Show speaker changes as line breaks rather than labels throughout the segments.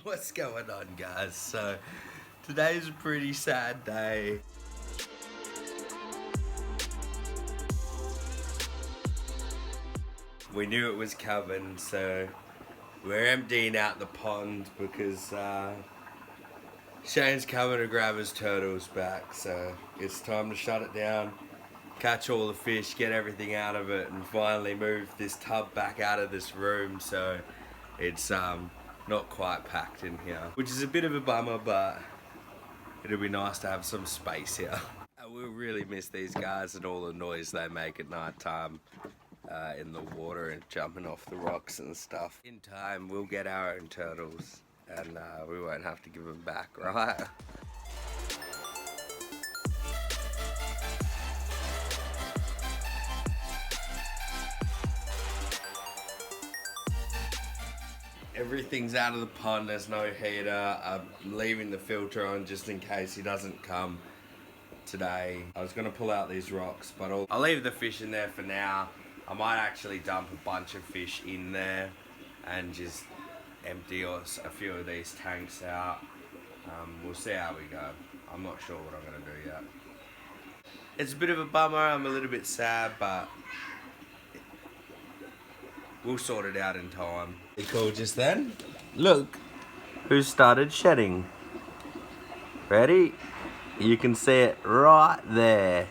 What's going on, guys? So today's a pretty sad day. We knew it was coming, so we're emptying out the pond because Shane's coming to grab his turtles back. So it's time to shut it down, catch all the fish, get everything out of it, and finally move this tub back out of this room so it's not quite packed in here, which is a bit of a bummer, but it'll be nice to have some space here. I will really miss these guys and all the noise they make at night time in the water and jumping off the rocks and stuff. In time, we'll get our own turtles and we won't have to give them back, right? Everything's out of the pond, there's no heater. I'm leaving the filter on just in case he doesn't come today. I was gonna pull out these rocks, but I'll leave the fish in there for now. I might actually dump a bunch of fish in there and just empty a few of these tanks out. We'll see how we go. I'm not sure what I'm gonna do yet. It's a bit of a bummer, I'm a little bit sad, but we'll sort it out in time. Pretty cool just then. Look who started shedding. Ready? You can see it right there.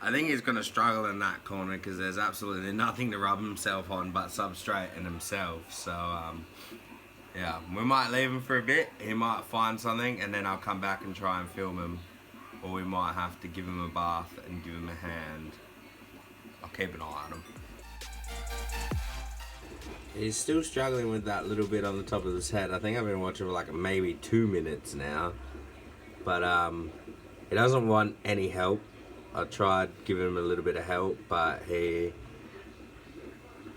I think he's going to struggle in that corner because there's absolutely nothing to rub himself on but substrate and himself. So, yeah, we might leave him for a bit. He might find something and then I'll come back and try and film him. Or we might have to give him a bath and give him a hand. I'll keep an eye on him. He's still struggling with that little bit on the top of his head. I think I've been watching for like maybe 2 minutes now. But he doesn't want any help. I tried giving him a little bit of help, but I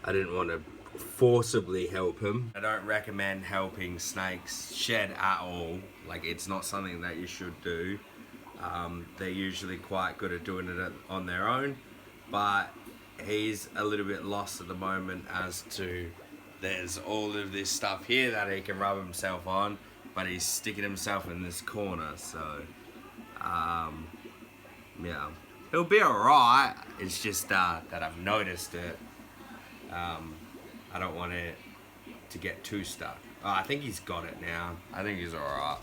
didn't want to forcibly help him. I don't recommend helping snakes shed at all. Like, it's not something that you should do. They're usually quite good at doing it on their own, but he's a little bit lost at the moment as to there's all of this stuff here that he can rub himself on, but he's sticking himself in this corner, so yeah, it'll be alright. It's just that I've noticed it. I don't want it to get too stuck. Oh, I think he's got it now. I think he's alright.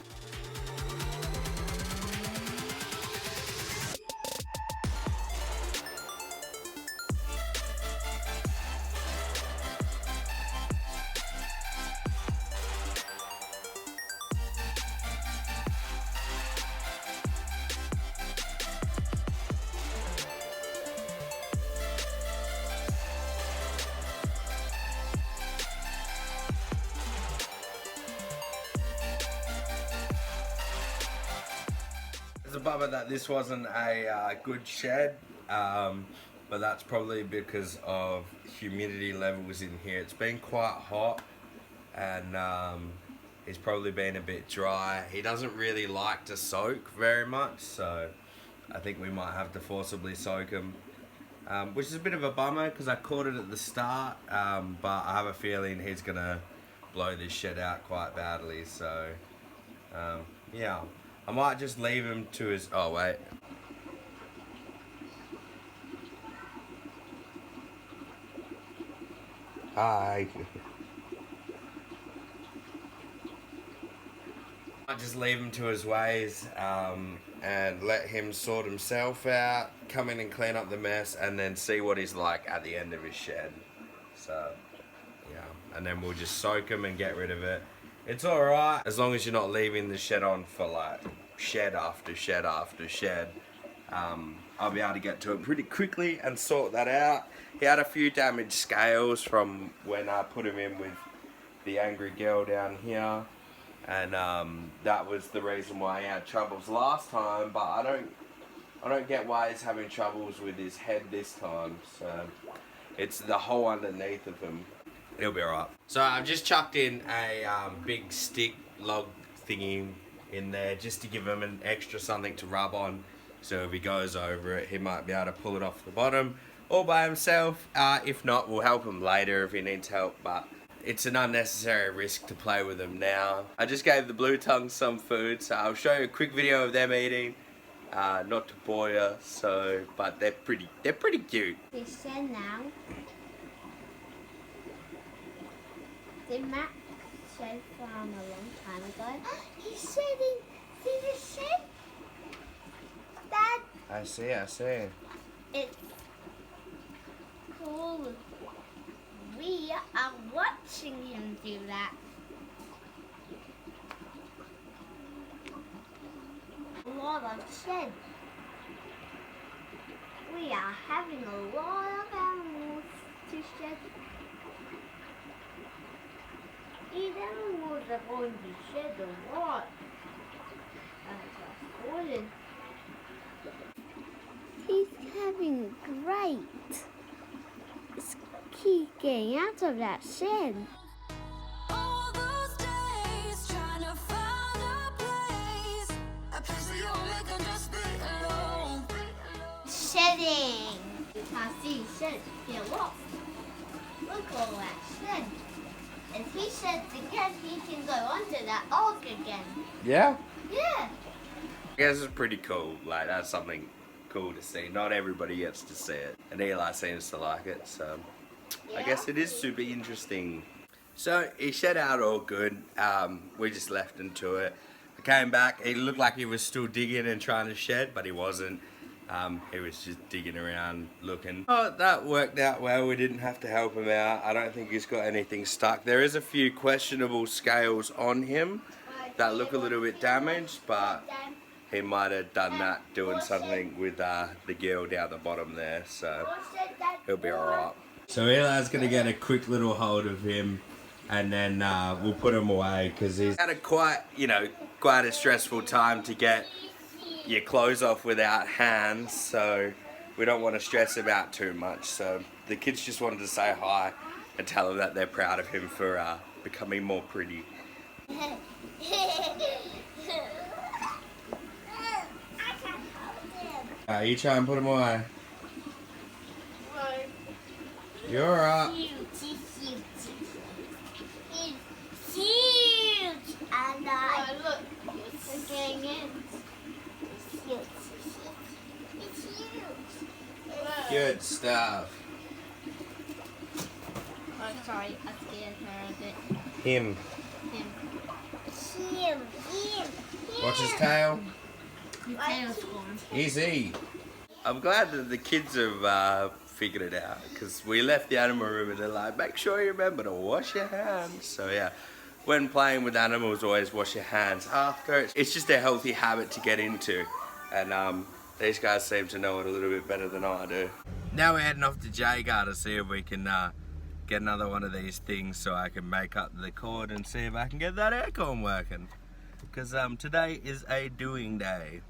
It's a bummer that this wasn't a good shed, but that's probably because of humidity levels in here. It's been quite hot and it's probably been a bit dry. He doesn't really like to soak very much, so I think we might have to forcibly soak him, which is a bit of a bummer because I caught it at the start, but I have a feeling he's gonna blow this shed out quite badly, so yeah. I might just leave him to his... Oh, wait. Hi. I just leave him to his ways and let him sort himself out, come in and clean up the mess, and then see what he's like at the end of his shed. So, yeah. And then we'll just soak him and get rid of it. It's alright as long as you're not leaving the shed on for like shed after shed after shed. I'll be able to get to it pretty quickly and sort that out. He had a few damaged scales from when I put him in with the angry girl down here, and that was the reason why he had troubles last time, but I don't get why he's having troubles with his head this time. So it's the hole underneath of him. He'll be alright. So I've just chucked in a big stick log thingy in there just to give him an extra something to rub on. So if he goes over it, he might be able to pull it off the bottom all by himself. If not, we'll help him later if he needs help, but it's an unnecessary risk to play with him now. I just gave the blue tongues some food, so I'll show you a quick video of them eating. Not to bore you, so, but they're pretty cute.
They shed now. Did Matt shed from a long time ago? He's shedding. See the shed? Dad.
I see.
It's cool. We are watching him do that. A lot of shed. We are having a lot of animals to shed. These animals are going to shed a lot. He's having great. Let's keep getting out of that shed.
All those days trying to find a place where you'll make them just be alone.
Shedding. You can't see shed. Here, look. Look at all that shed. If he sheds again, he can go under that arc again.
Yeah?
Yeah.
I guess it's pretty cool. Like, that's something cool to see. Not everybody gets to see it, and Eli seems to like it, so I guess it is super interesting. So he shed out all good. We just left him to it. I came back. He looked like he was still digging and trying to shed, but he wasn't. He was just digging around looking. Oh, that worked out well. We didn't have to help him out. I don't think he's got anything stuck. There is a few questionable scales on him that look a little bit damaged, but he might have done that doing something with the gill down the bottom there, so he'll be alright. So Eli's going to get a quick little hold of him, and then we'll put him away, because he's had a quite a stressful time to get your clothes off without hands, so we don't want to stress him out too much. So the kids just wanted to say hi and tell him that they're proud of him for becoming more pretty. You try and put him away. You're alright.
He's huge. And look, it's getting in. It's huge.
Good stuff.
Oh, sorry, I scared her a bit.
Him.
Him.
Watch his tail.
His tail's gone.
Easy. I'm glad that the kids have figured it out, because we left the animal room and they're like, make sure you remember to wash your hands. So yeah, when playing with animals, always wash your hands after. It's just a healthy habit to get into, and these guys seem to know it a little bit better than I do. Now we're heading off to Jagar to see if we can get another one of these things so I can make up the cord and see if I can get that aircon working. Because today is a doing day,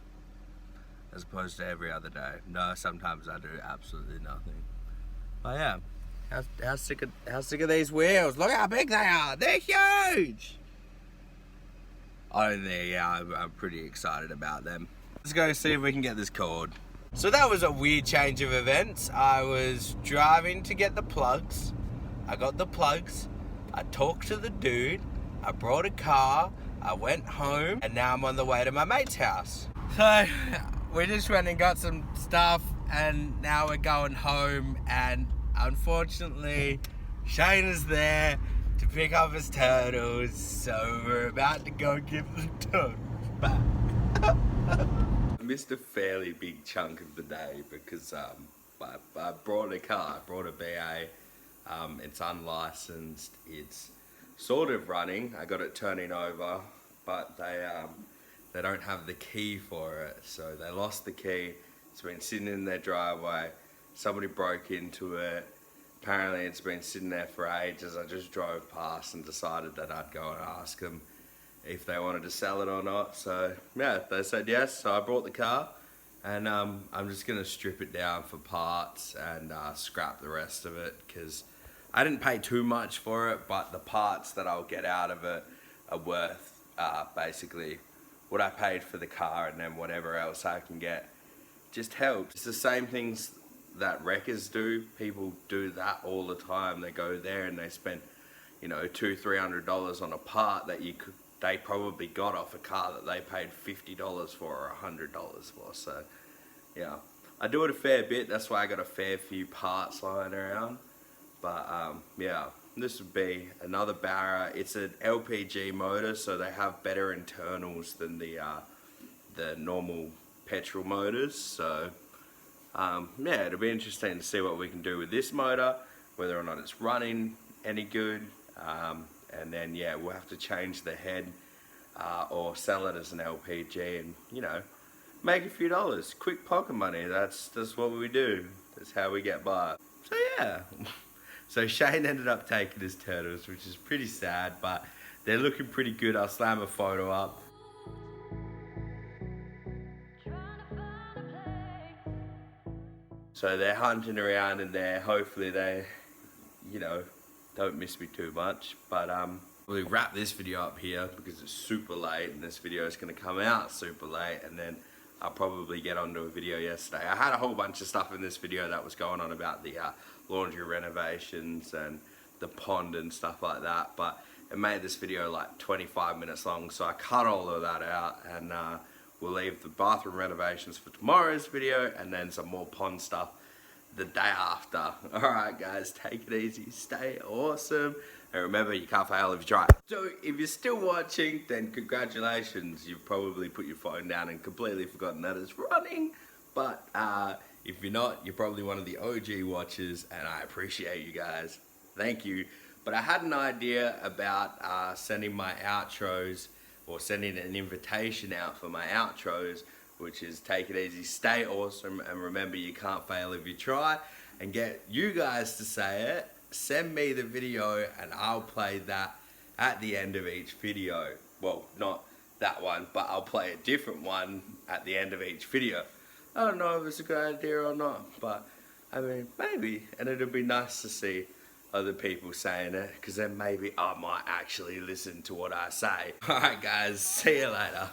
as opposed to every other day. No, sometimes I do absolutely nothing. But yeah, how sick of these wheels? Look how big they are. They're huge. I'm pretty excited about them. Let's go see if we can get this cord. So that was a weird change of events. I was driving to get the plugs. I got the plugs. I talked to the dude. I brought a car. I went home, and now I'm on the way to my mate's house. So we just went and got some stuff, and now we're going home, and unfortunately Shane is there to pick up his turtles, so we're about to go give the turtles back. I missed a fairly big chunk of the day because I brought a car, I brought a BA. It's unlicensed, it's sort of running. I got it turning over, but they don't have the key for it, so they lost the key. It's been sitting in their driveway. Somebody broke into it. Apparently it's been sitting there for ages. I just drove past and decided that I'd go and ask them if they wanted to sell it or not. So yeah, they said yes, so I brought the car, and I'm just gonna strip it down for parts and scrap the rest of it, because I didn't pay too much for it, but the parts that I'll get out of it are worth basically what I paid for the car, and then whatever else I can get just helps. It's the same things that wreckers do. People do that all the time. They go there and they spend, you know, $200-300 on a part that they probably got off a car that they paid $50 for or $100 for. So yeah, I do it a fair bit. That's why I got a fair few parts lying around. But yeah, this would be another Barra. It's an LPG motor, so they have better internals than the normal petrol motors. So yeah, it'll be interesting to see what we can do with this motor, whether or not it's running any good, and then yeah, we'll have to change the head or sell it as an LPG, and you know, make a few dollars, quick pocket money. That's what we do. That's how we get by. So yeah, so Shane ended up taking his turtles, which is pretty sad, but they're looking pretty good. I'll slam a photo up. So they're hunting around in there. Hopefully they, you know, don't miss me too much. But we'll wrap this video up here because it's super late, and this video is going to come out super late, and then I'll probably get onto a video yesterday. I had a whole bunch of stuff in this video that was going on about the laundry renovations and the pond and stuff like that, but it made this video like 25 minutes long, so I cut all of that out, and we'll leave the bathroom renovations for tomorrow's video, and then some more pond stuff the day after. Alright guys, take it easy, stay awesome, and remember, you can't fail if you try. So if you're still watching, then congratulations, you've probably put your phone down and completely forgotten that it's running. But if you're not, you're probably one of the OG watchers, and I appreciate you guys. Thank you. But I had an idea about sending my outros, or sending an invitation out for my outros, which is take it easy, stay awesome, and remember, you can't fail if you try, and get you guys to say it. Send me the video and I'll play that at the end of each video. Well, not that one, but I'll play a different one at the end of each video. I don't know if it's a good idea or not, but I mean, maybe, and it'll be nice to see other people saying it, because then maybe I might actually listen to what I say. Alright guys, see you later.